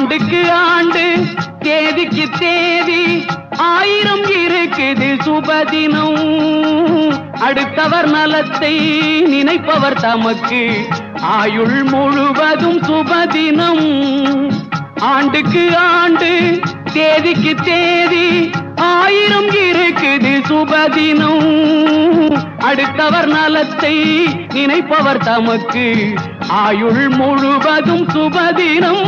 ஆண்டுக்கு ஆண்டு தேதிக்கு தேதி ஆயிரம் இருக்குது சுபதினம். அடுத்தவர் நலத்தை நினைப்பவர் தமக்கு ஆயுள் முழுவதும் சுபதினம். ஆண்டுக்கு ஆண்டு தேதிக்கு தேதி ஆயிரம் இருக்குது சுபதினம். அடுத்தவர் நலத்தை நினைப்பவர் தமக்கு ஆயுள் முழுவதும் சுபதினம்.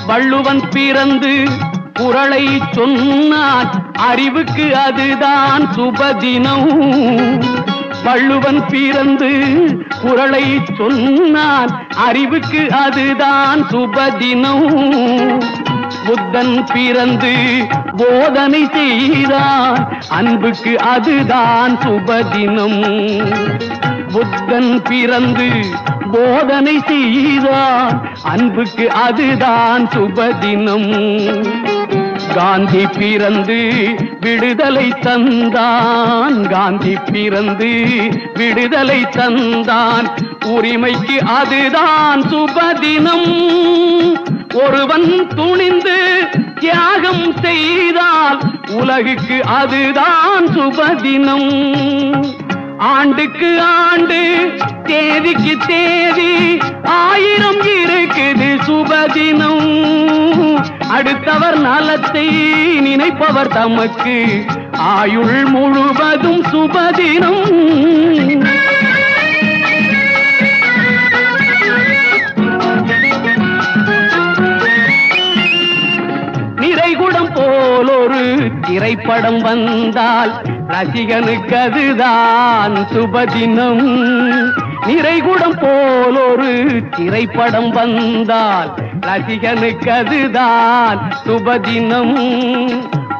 வள்ளுவன் பிறந்து குறளை சொன்னான் அறிவுக்கு அதுதான் சுபதினம். வள்ளுவன் பிறந்து குறளை சொன்னான் அறிவுக்கு அதுதான் சுபதினம். புத்தன் பிறந்து போதனை செய்தான் அன்புக்கு அதுதான் சுபதினம். புத்தன் பிறந்து போதனை செய்தான் அன்புக்கு அதுதான் சுபதினம். காந்தி பிறந்து விடுதலை தந்தான், காந்தி பிறந்து விடுதலை தந்தான் உரிமைக்கு அதுதான் சுபதினம். ஒருவன் துணிந்து தியாகம் செய்தால் உலகுக்கு அதுதான் சுபதினம். ஆண்டுக்கு ஆண்டு தேதிக்கு தேதி ஆயிரம் இருக்குது சுபதினம். அடுத்தவர் நலத்தை நினைப்பவர் தமக்கு ஆயுள் முழுவதும் சுபதினம். நிறைகுடம் போல் ஒரு திரைப்படம் வந்தால் ரசிகனுக்கு அதுதான் சுபதினம். நிறைகுடம் போல் ஒரு திரைப்படம் வந்தால் ரசிகனுக்கு அதுதான் சுபதினம்.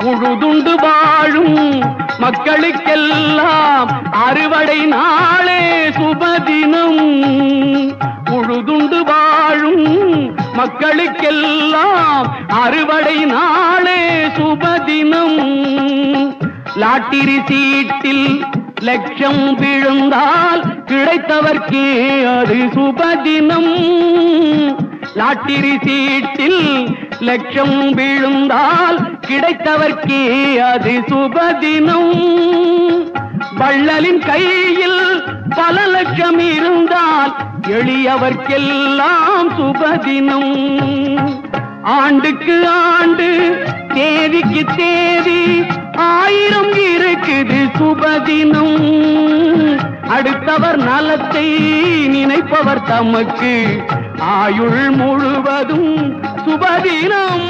உழுதுண்டு வாழும் மக்களுக்கெல்லாம் அறுவடை நாளே சுபதினம். உழுதுண்டு வாழும் மக்களுக்கெல்லாம் அறுவடை நாளே சுபதினம். லாட்டரி சீட்டில் லட்சம் விழுந்தால் கிடைத்தவர்க்கே அது சுபதினம். லாட்டரி சீட்டில் லட்சம் விழுந்தால் கிடைத்தவர்க்கே அது சுபதினம். வள்ளலின் கையில் பல லட்சம் இருந்தால் எளியவர்க்கெல்லாம் சுபதினம். ஆண்டுக்கு ஆண்டு தேதிக்கு தேதி ஆயிரம் இருக்குது சுபதினம். அடுத்தவர் நலத்தை நினைப்பவர் தமக்கு ஆயுள் முழுவதும் சுபதினம்.